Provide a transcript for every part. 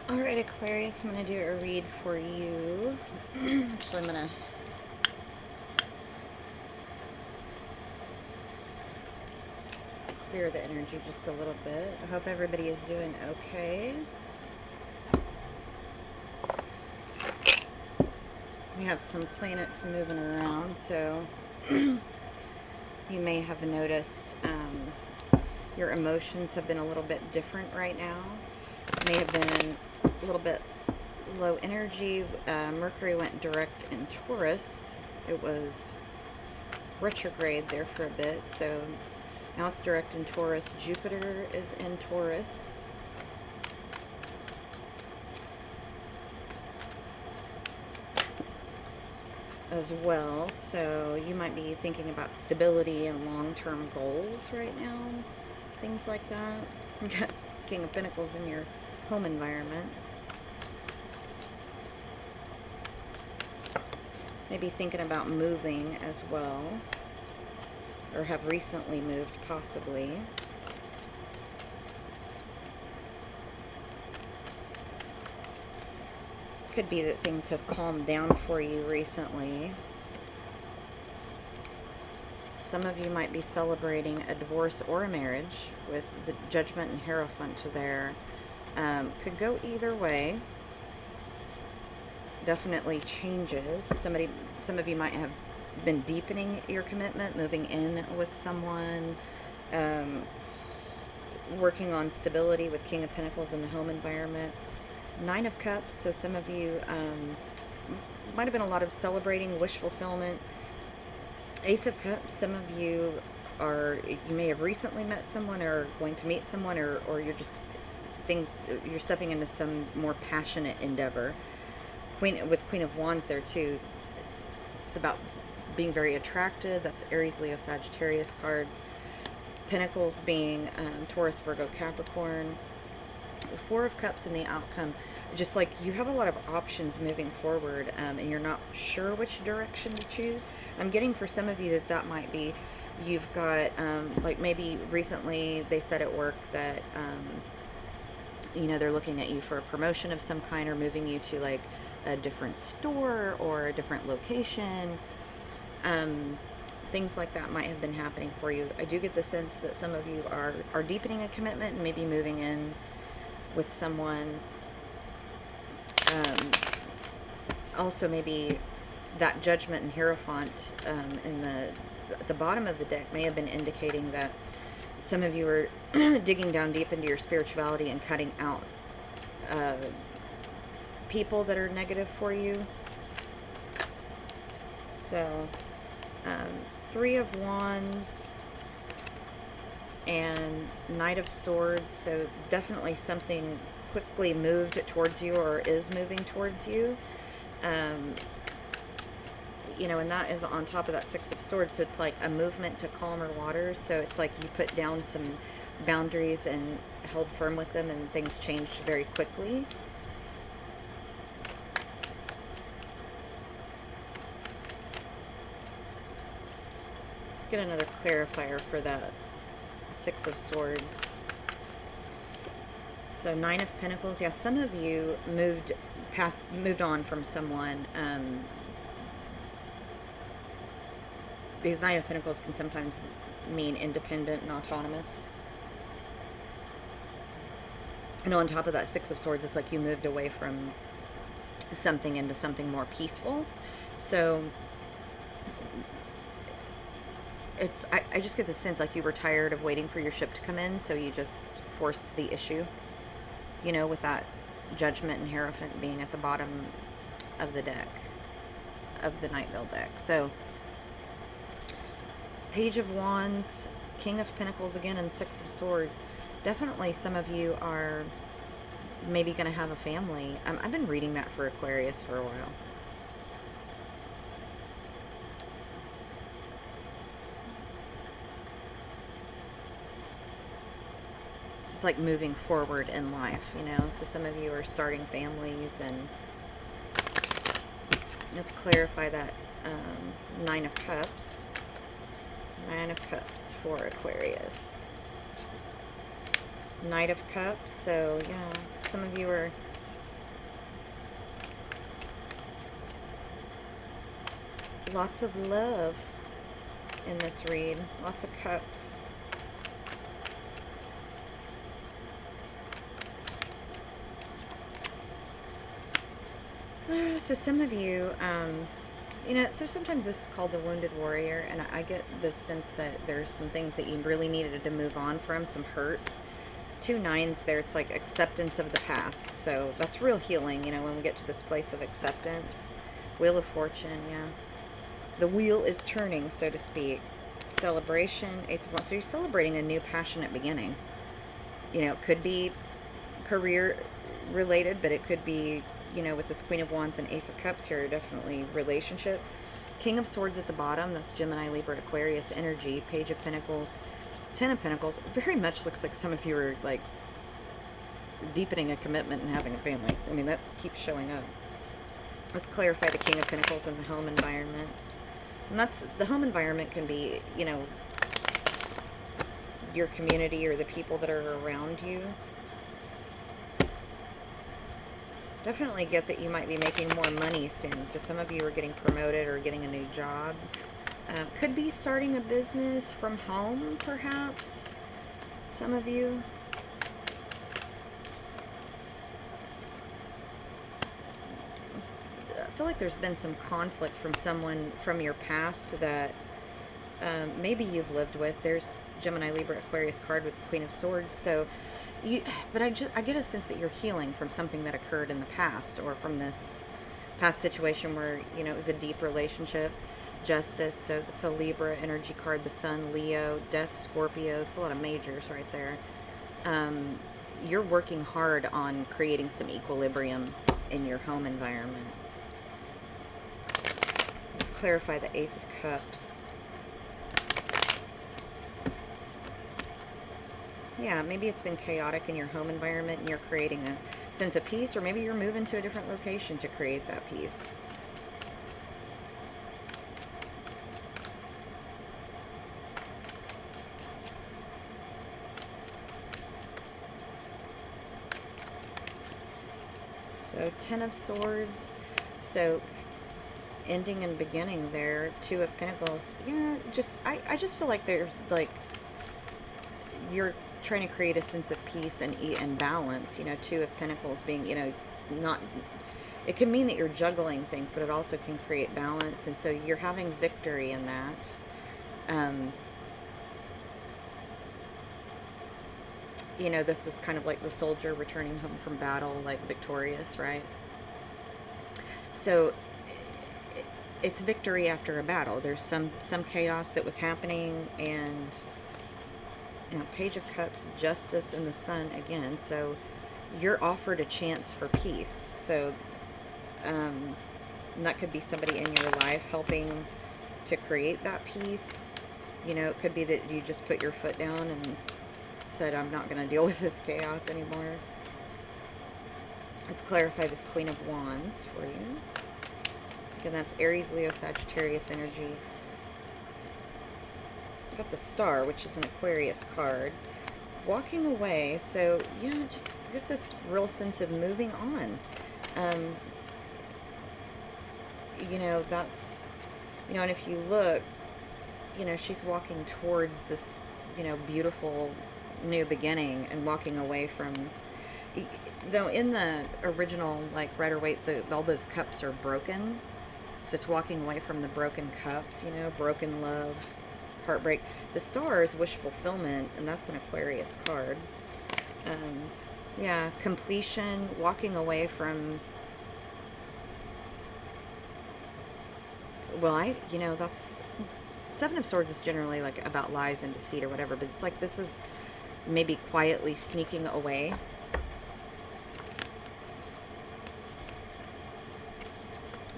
Alright, Aquarius, I'm going to do a read for you. Actually, I'm going to clear the energy just a little bit. I hope everybody is doing okay. We have some planets moving around, so you may have noticed your emotions have been a little bit different right now. May have been a little bit low energy. Mercury went direct in Taurus. It was retrograde there for a bit, so now it's direct in Taurus. Jupiter is in Taurus. As well, so you might be thinking about stability and long-term goals right now, things like that. You got King of Pentacles in your home environment. Maybe thinking about moving as well, or have recently moved possibly. Could be that things have calmed down for you recently. Some of you might be celebrating a divorce or a marriage with the Judgment and Hierophant there. Could go either way. Definitely changes. Some of you might have been deepening your commitment, moving in with someone, working on stability with King of Pentacles in the home environment. Nine of Cups, so some of you might have been a lot of celebrating, wish fulfillment. Ace of Cups, some of you you may have recently met someone or going to meet someone, or you're just you're stepping into some more passionate endeavor. With Queen of Wands there too, it's about being very attractive. That's Aries, Leo, Sagittarius cards. Pentacles being Taurus, Virgo, Capricorn. The Four of Cups in the outcome, just like you have a lot of options moving forward, and you're not sure which direction to choose. I'm getting for some of you that might be, you've got like maybe recently they said at work that they're looking at you for a promotion of some kind, or moving you to like a different store or a different location. Things like that might have been happening for you. I do get the sense that some of you are deepening a commitment and maybe moving in with someone. Also, maybe that Judgment and Hierophant at the bottom of the deck may have been indicating that some of you are digging down deep into your spirituality and cutting out people that are negative for you. So, Three of Wands and Knight of Swords, so definitely something quickly moved towards you or is moving towards you. And that is on top of that Six of Swords, so it's like a movement to calmer waters. So it's like you put down some boundaries and held firm with them, and things changed very quickly. Let's get another clarifier for that Six of Swords. So Nine of Pentacles, yeah, some of you moved on from someone, because Nine of Pentacles can sometimes mean independent and autonomous. And on top of that Six of Swords, it's like you moved away from something into something more peaceful. So I just get the sense like you were tired of waiting for your ship to come in, so you just forced the issue, with that Judgment and Hierophant being at the bottom of the deck, of the Night Vale deck. So Page of Wands, King of Pentacles again, and Six of Swords. Definitely some of you are maybe going to have a family. I've been reading that for Aquarius for a while. So it's like moving forward in life, So some of you are starting families, and let's clarify that Nine of Cups. Nine of Cups for Aquarius. Knight of Cups, so yeah, some of you are Lots of love in this read. Lots of cups. So some of you, you know, so sometimes this is called the wounded warrior, and I get this sense that there's some things that you really needed to move on from, some hurts. 2 9s there, it's like acceptance of the past. So that's real healing, you know, when we get to this place of acceptance. Wheel of Fortune, yeah. The wheel is turning, so to speak. Celebration, Ace of Wands. So you're celebrating a new passionate beginning. You know, it could be career related, but it could be, you know, with this Queen of Wands and Ace of Cups here, definitely relationship. King of Swords at the bottom, that's Gemini, Libra, Aquarius energy. Page of Pentacles, 10 of Pentacles. Very much looks like some of you are like deepening a commitment and having a family. I mean, that keeps showing up. Let's clarify the King of Pentacles in the home environment. And that's, the home environment can be, you know, your community or the people that are around you. Definitely get that you might be making more money soon. So some of you are getting promoted or getting a new job. Could be starting a business from home, perhaps. Some of you. I feel like there's been some conflict from someone from your past that maybe you've lived with. There's Gemini, Libra, Aquarius card with the Queen of Swords. So but I get a sense that you're healing from something that occurred in the past, or from this past situation where, you know, it was a deep relationship. Justice, so it's a Libra energy card. The Sun, Leo, Death, Scorpio. It's a lot of majors right there. You're working hard on creating some equilibrium in your home environment. Let's clarify the Ace of Cups. Yeah, maybe it's been chaotic in your home environment and you're creating a sense of peace, or maybe you're moving to a different location to create that peace. So 10 of Swords. So ending and beginning there. 2 of Pentacles. Yeah, I just feel like there's like you're trying to create a sense of peace and balance. You know, 2 of Pentacles being, you know, not, it can mean that you're juggling things, but it also can create balance, and so you're having victory in that. You know, this is kind of like the soldier returning home from battle, like victorious, right? So it's victory after a battle. There's some chaos that was happening, and you know, Page of Cups, Justice, and the Sun again. So you're offered a chance for peace. So and that could be somebody in your life helping to create that peace. You know, it could be that you just put your foot down and said, I'm not going to deal with this chaos anymore. Let's clarify this Queen of Wands for you. Again, that's Aries, Leo, Sagittarius energy. Got the Star, which is an Aquarius card. Walking away, so yeah, just get this real sense of moving on. You know, that's, you know, and if you look, you know, she's walking towards this, you know, beautiful new beginning and walking away from, though in the original, like, Rider-Waite, all those cups are broken. So it's walking away from the broken cups, you know, broken love, heartbreak. The Star is wish fulfillment, and that's an Aquarius card. Yeah, completion, walking away from, well, you know, that's, 7 of Swords is generally like about lies and deceit or whatever, but it's like this is maybe quietly sneaking away.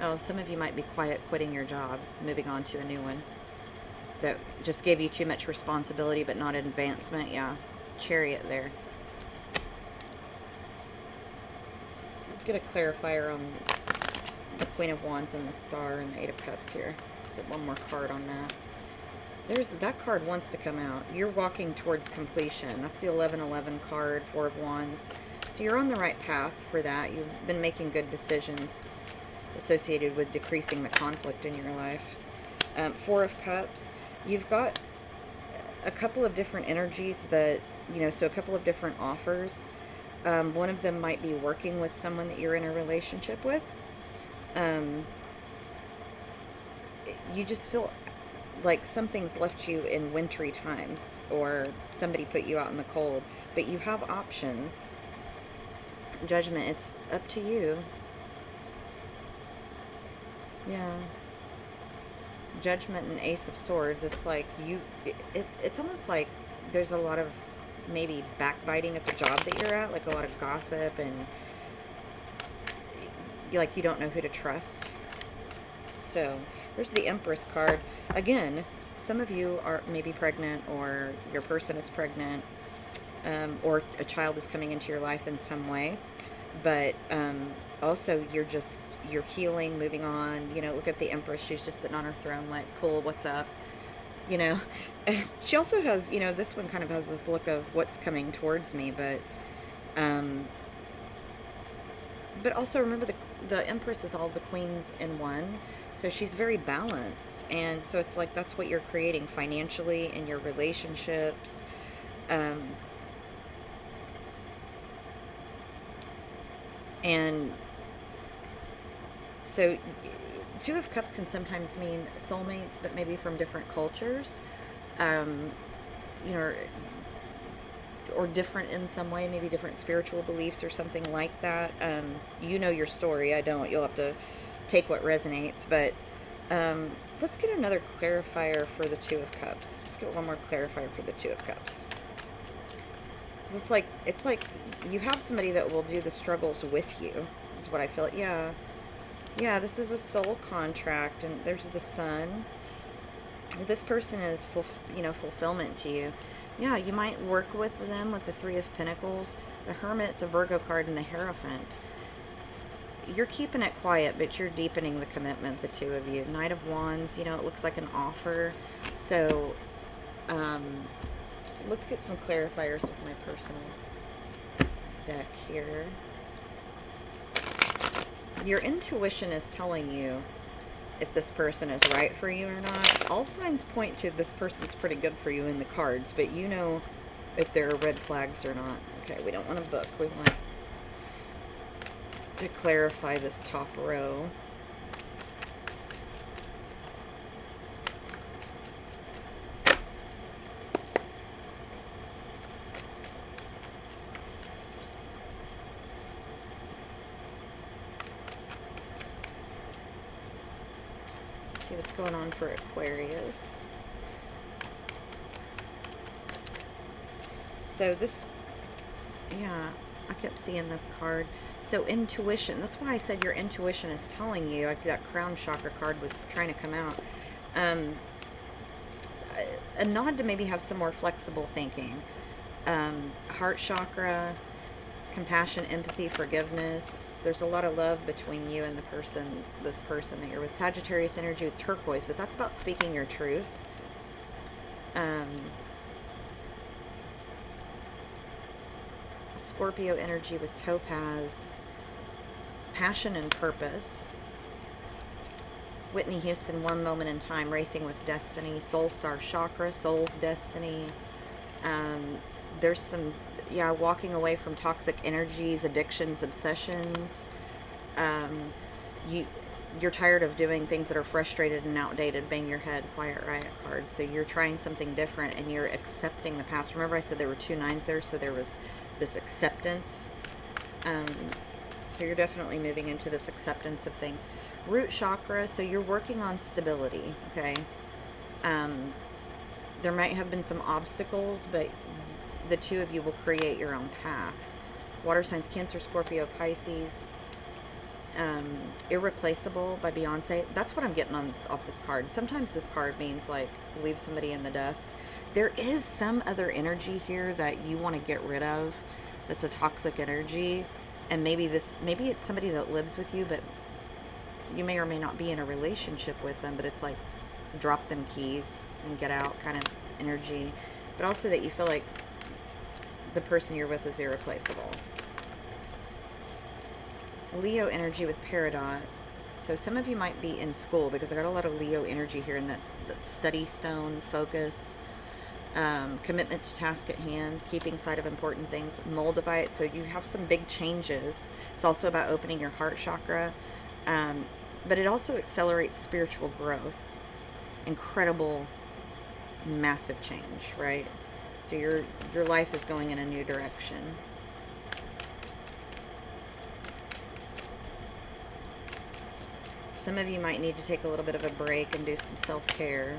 Oh, some of you might be quiet quitting your job, moving on to a new one that just gave you too much responsibility but not advancement. Yeah, Chariot there. Let's get a clarifier on the Queen of Wands and the Star and the 8 of Cups here. Let's get one more card on that. That card wants to come out. You're walking towards completion. That's the 11-11 card, 4 of Wands. So you're on the right path for that. You've been making good decisions. associated with decreasing the conflict in your life. Four of Cups, you've got a couple of different energies that, so a couple of different offers. One of them might be working with someone that you're in a relationship with. Um, you just feel like something's left you in wintry times, or somebody put you out in the cold, but you have options. Judgment, it's up to you. Yeah. Judgment and Ace of Swords, it's like it's almost like there's a lot of maybe backbiting at the job that you're at, like a lot of gossip, and you don't know who to trust. So there's the Empress card. Again, some of you are maybe pregnant, or your person is pregnant, or a child is coming into your life in some way. But also you're healing, moving on. Look at the Empress. She's just sitting on her throne like, cool, what's up? You know, she also has, this one kind of has this look of what's coming towards me, but also remember the Empress is all the queens in one. So she's very balanced. And so it's like, that's what you're creating financially in your relationships. And so Two of Cups can sometimes mean soulmates, but maybe from different cultures, um, you know, or different in some way, maybe different spiritual beliefs or something like that. You know your story. I don't. You'll have to take what resonates. But let's get another clarifier for the Two of Cups. Let's get one more clarifier for the Two of Cups. It's like you have somebody that will do the struggles with you, is what I feel. Yeah, this is a soul contract, and there's the Sun. This person is fulfillment to you. Yeah, you might work with them with the Three of Pentacles. The Hermit's a Virgo card, and the Hierophant. You're keeping it quiet, but you're deepening the commitment, the two of you. Knight of Wands, it looks like an offer. So, let's get some clarifiers with my personal deck here. Your intuition is telling you if this person is right for you or not. All signs point to this person's pretty good for you in the cards, but you know if there are red flags or not. Okay, we don't want to book. We want to clarify this top row. See what's going on for Aquarius. So this, yeah, I kept seeing this card. So intuition, that's why I said your intuition is telling you, like that crown chakra card was trying to come out. A nod to maybe have some more flexible thinking. Heart chakra, compassion, empathy, forgiveness. There's a lot of love between you and this person that you're with. Sagittarius energy with turquoise, but that's about speaking your truth. Scorpio energy with topaz, passion and purpose. Whitney Houston, One Moment in Time, Racing with Destiny. Soul Star chakra, soul's destiny. There's some, walking away from toxic energies, addictions, obsessions. You're tired of doing things that are frustrated and outdated. Bang your head, Quiet Riot card. So you're trying something different, and you're accepting the past. Remember I said there were two nines there, so there was this acceptance. So you're definitely moving into this acceptance of things. Root chakra, so you're working on stability, okay? There might have been some obstacles, but the two of you will create your own path. Water signs, Cancer, Scorpio, Pisces. Irreplaceable by Beyonce. That's what I'm getting off this card. Sometimes this card means like leave somebody in the dust. There is some other energy here that you want to get rid of that's a toxic energy, and maybe it's somebody that lives with you, but you may or may not be in a relationship with them, but it's like drop them keys and get out kind of energy. But also that you feel like the person you're with is irreplaceable. Leo energy with Peridot. So some of you might be in school, because I got a lot of Leo energy here, and that's study stone, focus, commitment to task at hand, keeping sight of important things, Moldavite. So you have some big changes. It's also about opening your heart chakra, but it also accelerates spiritual growth. Incredible, massive change, right? So your life is going in a new direction. Some of you might need to take a little bit of a break and do some self-care.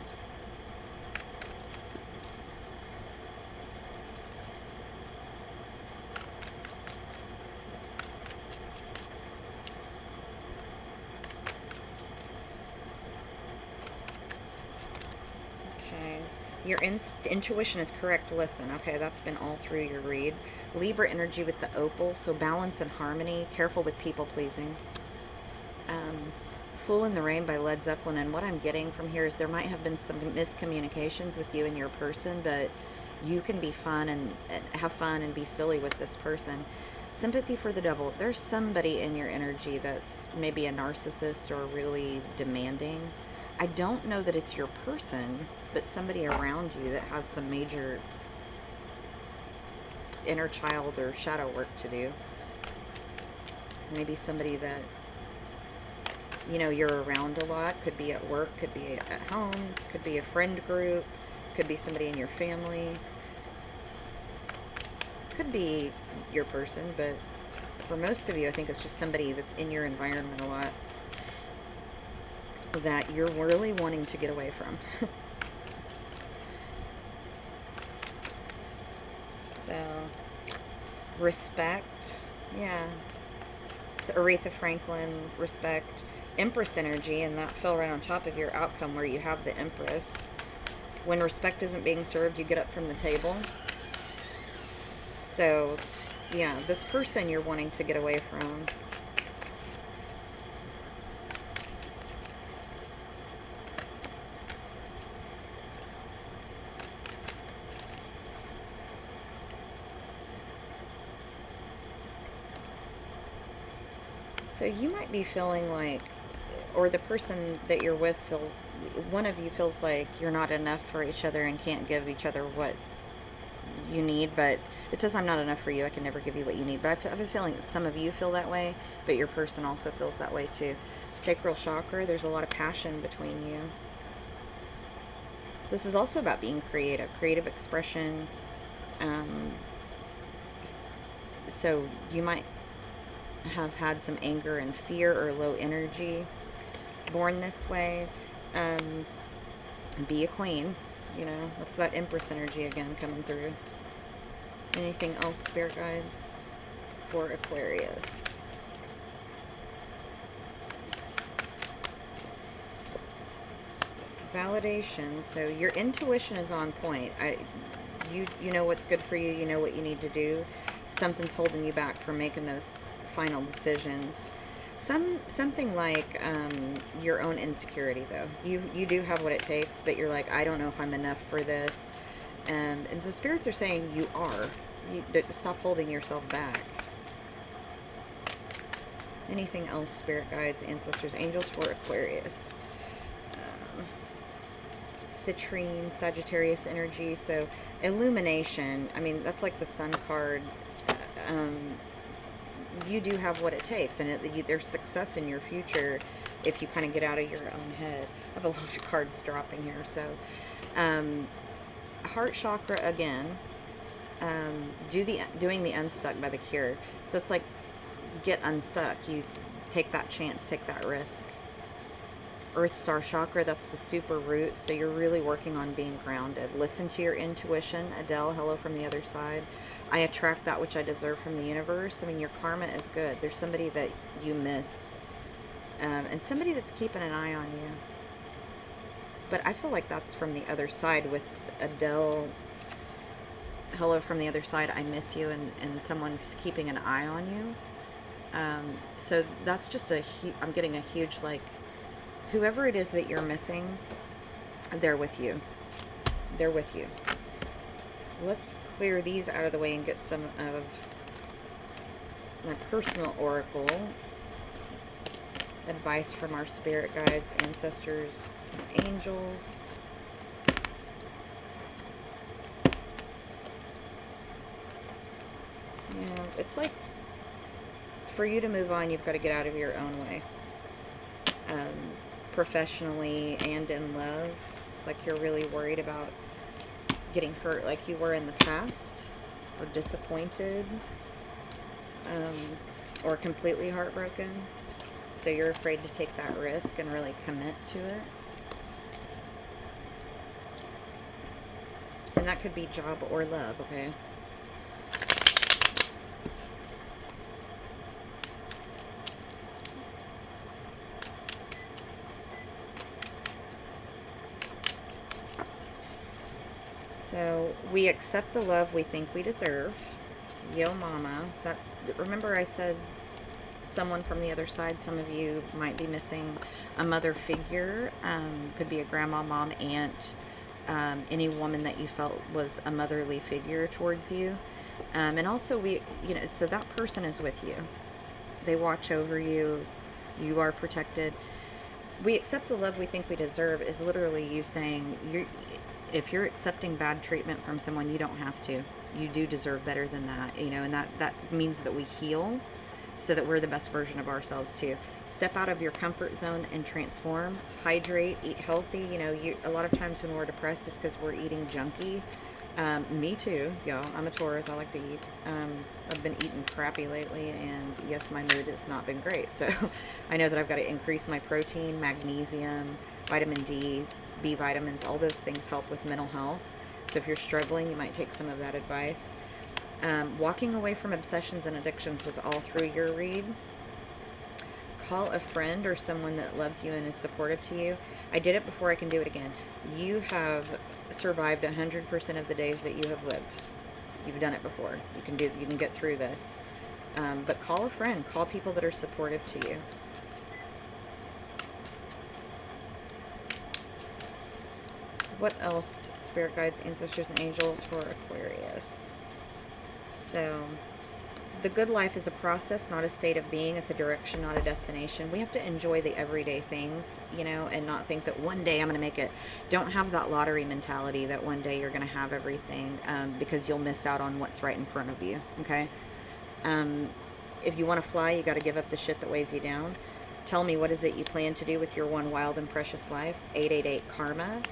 Okay. Your intuition is correct. Listen. Okay, that's been all through your read. Libra energy with the opal. So balance and harmony. Careful with people-pleasing. Fool in the Rain by Led Zeppelin, and what I'm getting from here is there might have been some miscommunications with you and your person, but you can be fun and have fun and be silly with this person. Sympathy for the Devil. There's somebody in your energy that's maybe a narcissist or really demanding. I don't know that it's your person, but somebody around you that has some major inner child or shadow work to do. Maybe somebody that, you know, you're around a lot. Could be at work, could be at home, could be a friend group, could be somebody in your family, could be your person, but for most of you, I think it's just somebody that's in your environment a lot that you're really wanting to get away from. So, respect, yeah. So Aretha Franklin, respect. Empress energy, and that fell right on top of your outcome where you have the Empress. When respect isn't being served, you get up from the table. So, yeah, this person you're wanting to get away from. So you might be feeling like, or the person that you're with one of you feels like you're not enough for each other and can't give each other what you need, but it says I'm not enough for you, I can never give you what you need. But I have a feeling that some of you feel that way, but your person also feels that way too. Sacral chakra, there's a lot of passion between you. This is also about being creative expression. So you might have had some anger and fear or low energy. Born this way. Be a queen. You know, that's that Empress energy again coming through. Anything else, spirit guides, for Aquarius? Validation. So your intuition is on point. You know what's good for you. You know what you need to do. Something's holding you back from making those final decisions. Something like your own insecurity, though. You do have what it takes, but you're like, I don't know if I'm enough for this. And so spirits are saying you are. Stop holding yourself back. Anything else, spirit guides, ancestors, angels, for Aquarius? Citrine, Sagittarius energy. So illumination. I mean, that's like the sun card. You do have what it takes, and there's success in your future if you kind of get out of your own head. I have a lot of cards dropping here. So heart chakra again. Doing the unstuck by the cure. So it's like, get unstuck. You take that chance, take that risk. Earth star chakra, that's the super root. So you're really working on being grounded. Listen to your intuition. Adele, hello from the other side. I attract that which I deserve from the universe. I mean, your karma is good. There's somebody that you miss, and somebody that's keeping an eye on you. But I feel like that's from the other side with Adele. Hello from the other side. I miss you, and someone's keeping an eye on you. So that's just I'm getting a huge, like, whoever it is that you're missing, they're with you. They're with you. Let's clear these out of the way and get some of my personal oracle. advice from our spirit guides, ancestors, and angels. Yeah, it's like for you to move on, you've got to get out of your own way. Professionally and in love. It's like you're really worried about getting hurt like you were in the past, or disappointed, or completely heartbroken. So you're afraid to take that risk and really commit to it. And that could be job or love, okay? So we accept the love we think we deserve. Yo mama. That, remember I said someone from the other side, some of you might be missing a mother figure. Could be a grandma, mom, aunt, any woman that you felt was a motherly figure towards you. And also so that person is with you. They watch over you. You are protected. We accept the love we think we deserve is literally you saying, if you're accepting bad treatment from someone, you don't have to. You do deserve better than that, and that means that we heal so that we're the best version of ourselves too. Step out of your comfort zone and transform. Hydrate, eat healthy. A lot of times when we're depressed, it's because we're eating junky. Me too, y'all. I'm a Taurus. I like to eat. I've been eating crappy lately, and yes, my mood has not been great. So I know that I've got to increase my protein, magnesium, vitamin D, B vitamins. All those things help with mental health. So if you're struggling, you might take some of that advice. Walking away from obsessions and addictions was all through your read. Call a friend or someone that loves you and is supportive to you. I did it before, I can do it again. You have survived 100% of the days that you have lived. You've done it before. You can get through this. But call a friend. Call people that are supportive to you. What else? Spirit guides, ancestors, and angels for Aquarius. So, the good life is a process, not a state of being. It's a direction, not a destination. We have to enjoy the everyday things, and not think that one day I'm going to make it. Don't have that lottery mentality that one day you're going to have everything, because you'll miss out on what's right in front of you, okay? If you want to fly, you got to give up the shit that weighs you down. Tell me, what is it you plan to do with your one wild and precious life? 888 karma.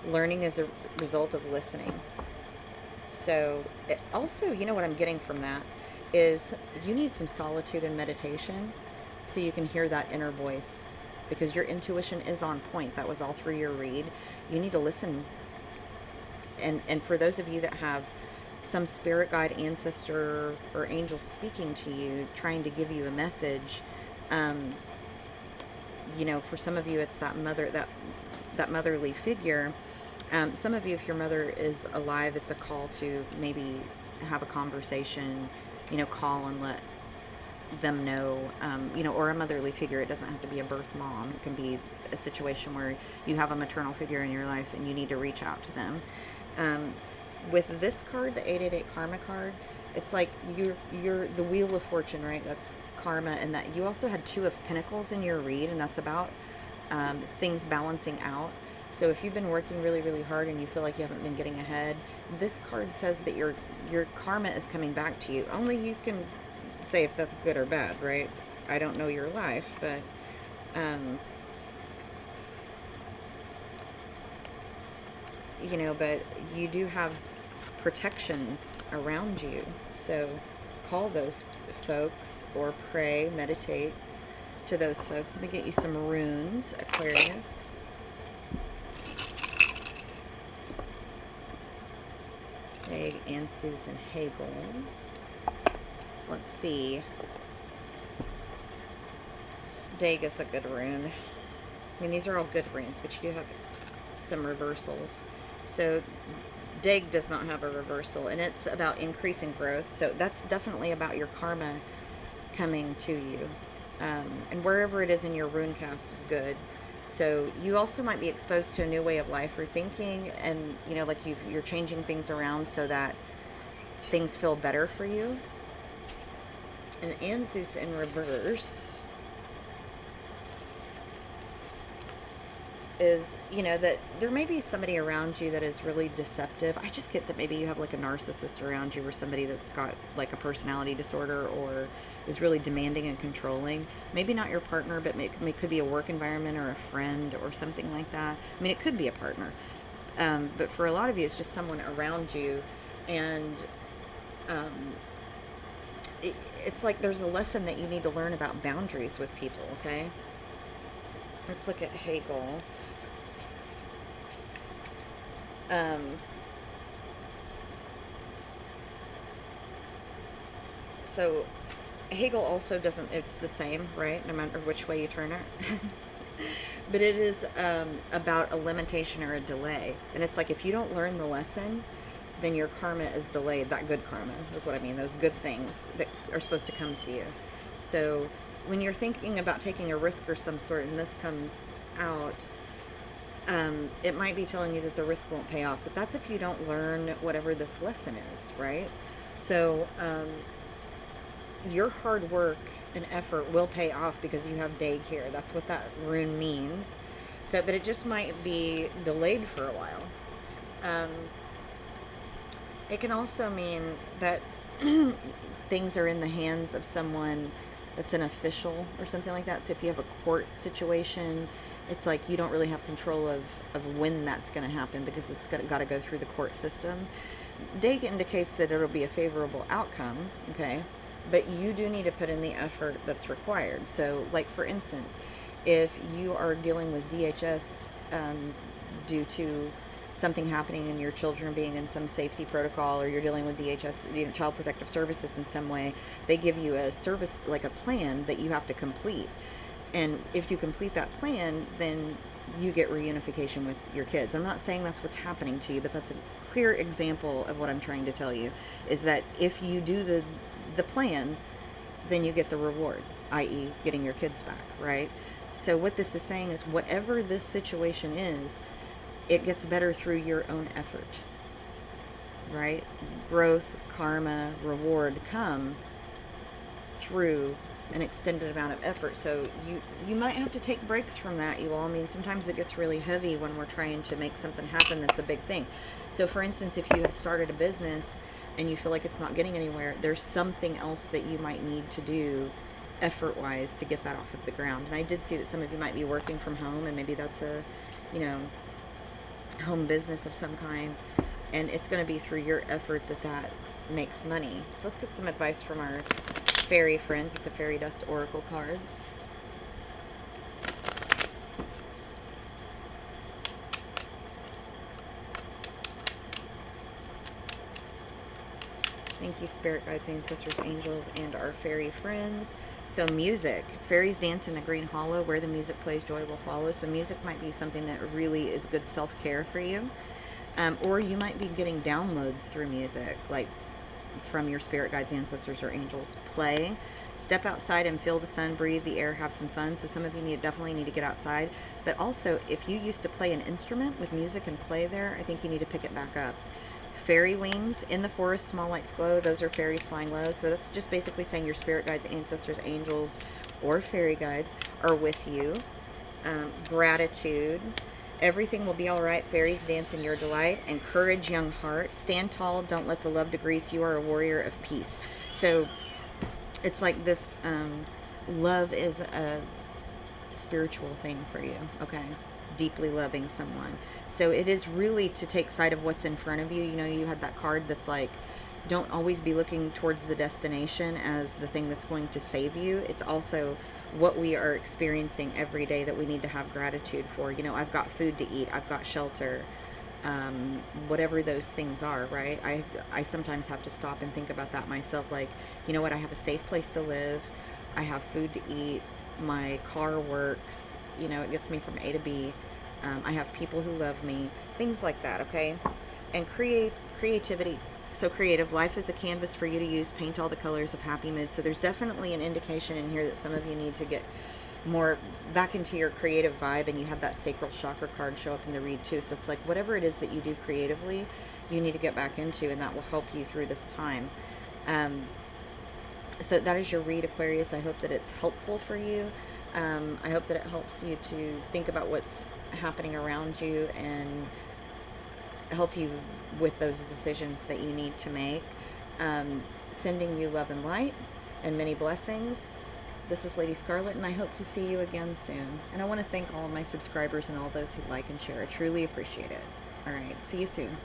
Learning is a result of listening. So, also, what I'm getting from that is you need some solitude and meditation so you can hear that inner voice, because your intuition is on point. That was all through your read. You need to listen. And for those of you that have some spirit guide, ancestor, or angel speaking to you, trying to give you a message, for some of you it's that motherly figure. Some of you, if your mother is alive, it's a call to maybe have a conversation, call and let them know, or a motherly figure. It doesn't have to be a birth mom. It can be a situation where you have a maternal figure in your life and you need to reach out to them. With this card, the 888 karma card, it's like you're the wheel of fortune, right? That's karma, and that you also had 2 of pentacles in your read, and that's about things balancing out. So if you've been working really, really hard and you feel like you haven't been getting ahead, this card says that your karma is coming back to you. Only you can say if that's good or bad, right? I don't know your life, but but you do have protections around you. So call those folks or pray, meditate to those folks. Let me get you some runes, Aquarius. And Susan Hagel. So let's see. Dag is a good rune. I mean, these are all good runes, but you do have some reversals. So Dag does not have a reversal, and it's about increasing growth. So that's definitely about your karma coming to you. And wherever it is in your rune cast is good. So you also might be exposed to a new way of life or thinking, and like you're changing things around so that things feel better for you. And Anzus in reverse. is, that there may be somebody around you that is really deceptive. I just get that maybe you have like a narcissist around you, or somebody that's got like a personality disorder, or is really demanding and controlling. Maybe not your partner, but could be a work environment or a friend or something like that. I mean, it could be a partner. But for a lot of you, it's just someone around you. And um, it's like there's a lesson that you need to learn about boundaries with people, okay? Let's look at Hegel. So Hegel also doesn't, it's the same, right? No matter which way you turn it. But it is about a limitation or a delay. And it's like if you don't learn the lesson, then your karma is delayed. That good karma is what I mean. Those good things that are supposed to come to you. So when you're thinking about taking a risk or some sort, and this comes out, it might be telling you that the risk won't pay off. But that's if you don't learn whatever this lesson is, right? So your hard work and effort will pay off because you have Dag here. That's what that rune means. So, but it just might be delayed for a while. It can also mean that things are in the hands of someone that's an official or something like that. So if you have a court situation, it's like you don't really have control of when that's going to happen because it's got to go through the court system. Dag indicates that it'll be a favorable outcome, okay? But you do need to put in the effort that's required. So, like, for instance, if you are dealing with DHS due to something happening and your children being in some safety protocol, or you're dealing with DHS, Child Protective Services in some way, they give you a service, like a plan that you have to complete. And if you complete that plan, then you get reunification with your kids. I'm not saying that's what's happening to you, but that's a clear example of what I'm trying to tell you, is that if you do the plan, then you get the reward, i.e. getting your kids back, right? So what this is saying is whatever this situation is, it gets better through your own effort, right? Growth, karma, reward come through an extended amount of effort. So you might have to take breaks from that, you all. I mean, sometimes it gets really heavy when we're trying to make something happen that's a big thing. So for instance, if you had started a business and you feel like it's not getting anywhere, there's something else that you might need to do effort-wise to get that off of the ground. And I did see that some of you might be working from home, and maybe that's a, home business of some kind, and it's going to be through your effort that makes money. So let's get some advice from our fairy friends at the Fairy Dust Oracle cards. Thank you, spirit guides, ancestors, angels, and our fairy friends. So music. Fairies dance in the green hollow. Where the music plays, joy will follow. So music might be something that really is good self-care for you. Or you might be getting downloads through music, like from your spirit guides, ancestors, or angels. Play. Step outside and feel the sun, breathe the air, have some fun. So some of you definitely need to get outside. But also, if you used to play an instrument with music and play there, I think you need to pick it back up. Fairy wings. In the forest, small lights glow. Those are fairies flying low. So that's just basically saying your spirit guides, ancestors, angels, or fairy guides are with you. Gratitude. Everything will be all right. Fairies dance in your delight. Encourage young heart. Stand tall. Don't let the love degrease. You are a warrior of peace. So it's like this. Love is a spiritual thing for you. Okay. Deeply loving someone. So it is really to take sight of what's in front of you. You had that card that's like, don't always be looking towards the destination as the thing that's going to save you. It's also what we are experiencing every day that we need to have gratitude for. I've got food to eat, I've got shelter, whatever those things are, right? I sometimes have to stop and think about that myself. Like, you know what, I have a safe place to live, I have food to eat, my car works, it gets me from A to B. I have people who love me, things like that, okay? And creativity. So creative. Life is a canvas for you to use. Paint all the colors of happy moods. So there's definitely an indication in here that some of you need to get more back into your creative vibe, and you have that sacral chakra card show up in the read too. So it's like whatever it is that you do creatively, you need to get back into, and that will help you through this time. So that is your read, Aquarius. I hope that it's helpful for you. I hope that it helps you to think about what's happening around you and help you with those decisions that you need to make. Sending you love and light and many blessings. This is Lady Scarlett, and I hope to see you again soon. And I want to thank all of my subscribers and all those who like and share. I truly appreciate it. All right, see you soon.